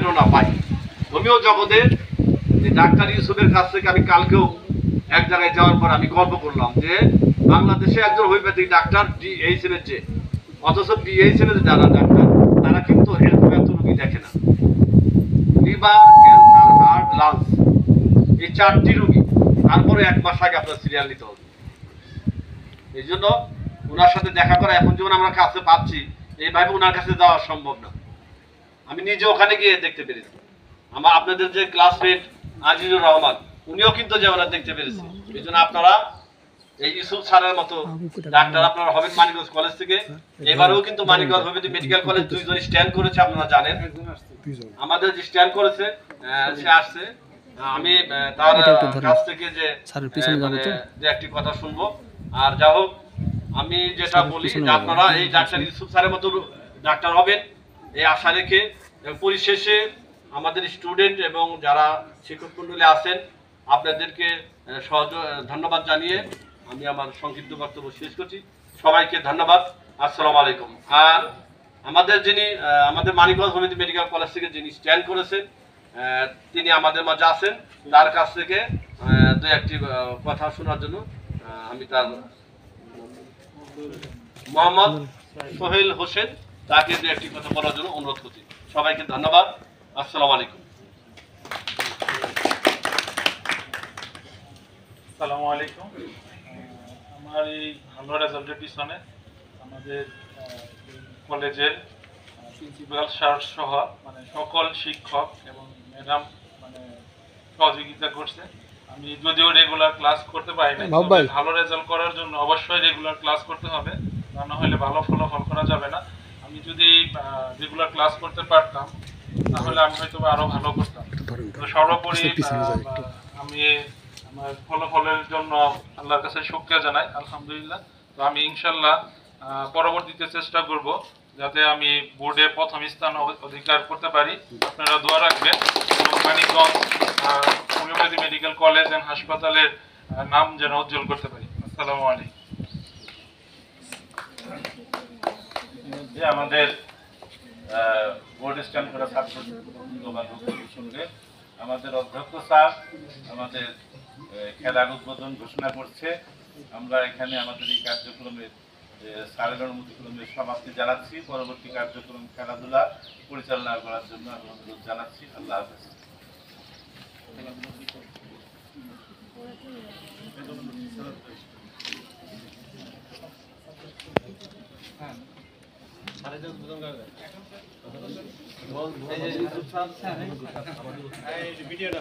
অনুপ্রেরণা পাই। হোমিও জগতে ডাক্তার ইউসুফের কাছ থেকে আমি কালকেও এক জায়গায় যাওয়ার পর আমি গল্প করলাম যে বাংলাদেশে একজন হোমিওপ্যাথিক ডাক্তার ডিএইচএমের যে, অথচ ডিএইচএমের যারা ডাক্তার তারা কিন্তু এত রোগী দেখে না। লিভার, ক্যান্সার, হার্ট, লাংস, এই 4টি রোগী, তারপরে 1 মাস আগে আপনার সিরিয়াল নিতে হবে। এই জন্য ওনার সাথে দেখা করা, এখন যেমন আমরা কাছে পাচ্ছি, এইভাবে ওনার কাছে যাওয়া সম্ভব না। আমি নিজে ওখানে গিয়ে দেখতে পেরেছি। আপনাদের যে ক্লাসমেট আজিজুর রহমান, উনিও কিন্তু যে ওনার দেখতে পেরেছি। এই জন্য আপনারা এই ইউসুফ স্যারের মতো ডাক্তার আপনারা হবেন মানিকগঞ্জ কলেজ থেকে। এবারেও কিন্তু মানিকগঞ্জ হোমিওপ্যাথি মেডিকেল কলেজ 2 জন স্ট্যান্ড করেছে, আপনারা জানেন। আমাদের যে স্ট্যান্ড করেছে সে আসছে, আমি তার কাছ থেকে যে একটি কথা শুনবো। আর যা হোক, আমি যেটা বলি যে আপনারা এই ডাক্তার ইউসুফ স্যারের মতো ডাক্তার হবেন এই আশা রেখে, পরিশেষে আমাদের স্টুডেন্ট এবং যারা শিক্ষক মন্ডলী আছেন আপনাদেরকে ধন্যবাদ জানিয়ে আমি আমার সংক্ষিপ্ত বক্তব্য শেষ করছি। সবাইকে ধন্যবাদ। আসসালামু আলাইকুম। আর আমাদের মানিকগঞ্জ হোমিওপ্যাথি মেডিকেল কলেজ থেকে যিনি স্ট্যান্ড করেছেন তিনি আমাদের মাঝে আছেন, তার কাছ থেকে 2-1টি কথা শোনার জন্য আমি তার মোহাম্মদ সোহেল হোসেন, তাকে 2-1টি কথা বলার জন্য অনুরোধ করছি। সবাইকে ধন্যবাদ। আসসালামু আলাইকুম। আসসালামু আলাইকুম। আমার এই ভালো রেজাল্টের পিছনে আমাদের কলেজের প্রিন্সিপাল স্যার সহ সকল শিক্ষক এবং ম্যাডাম সহযোগিতা করছে। আমি যদিও রেগুলার ক্লাস করতে পারি না, ভালো রেজাল্ট করার জন্য অবশ্যই রেগুলার ক্লাস করতে হবে, তা না হলে ভালো ফলাফল করা যাবে না। আমি যদি রেগুলার ক্লাস করতে পারতাম তাহলে আমি হয়তো আরো ভালো করতাম। তো সর্বোপরি আমি আমার ফলাফলের জন্য আল্লাহর কাছে শুকরিয়া জানাই, আলহামদুলিল্লাহ। তো আমি ইনশাল্লাহ পরবর্তীতে চেষ্টা করব যাতে আমি বোর্ডে প্রথম স্থান অধিকার করতে পারি। আপনারা দোয়া রাখবেন এবং Manikganj homeopathy medical college and হাসপাতালের নাম যেন উজ্জ্বল করতে পারি। আসসালামু আলাইকুম। আমাদের বোর্ড স্ট্যান্ড করা ছাত্রদের সঙ্গে আমাদের অধ্যক্ষ স্যার আমাদের খেলার উদ্বোধন ঘোষণা করছে। আমরা এখানে আমাদের এই কার্যক্রমের স্যারের অনুমতিক্রমের সমাপ্তি জানাচ্ছি। পরবর্তী কার্যক্রম খেলাধুলা পরিচালনা করার জন্য আমি অনুরোধ জানাচ্ছি। আল্লাহ হাফেজ। ভিডিওটা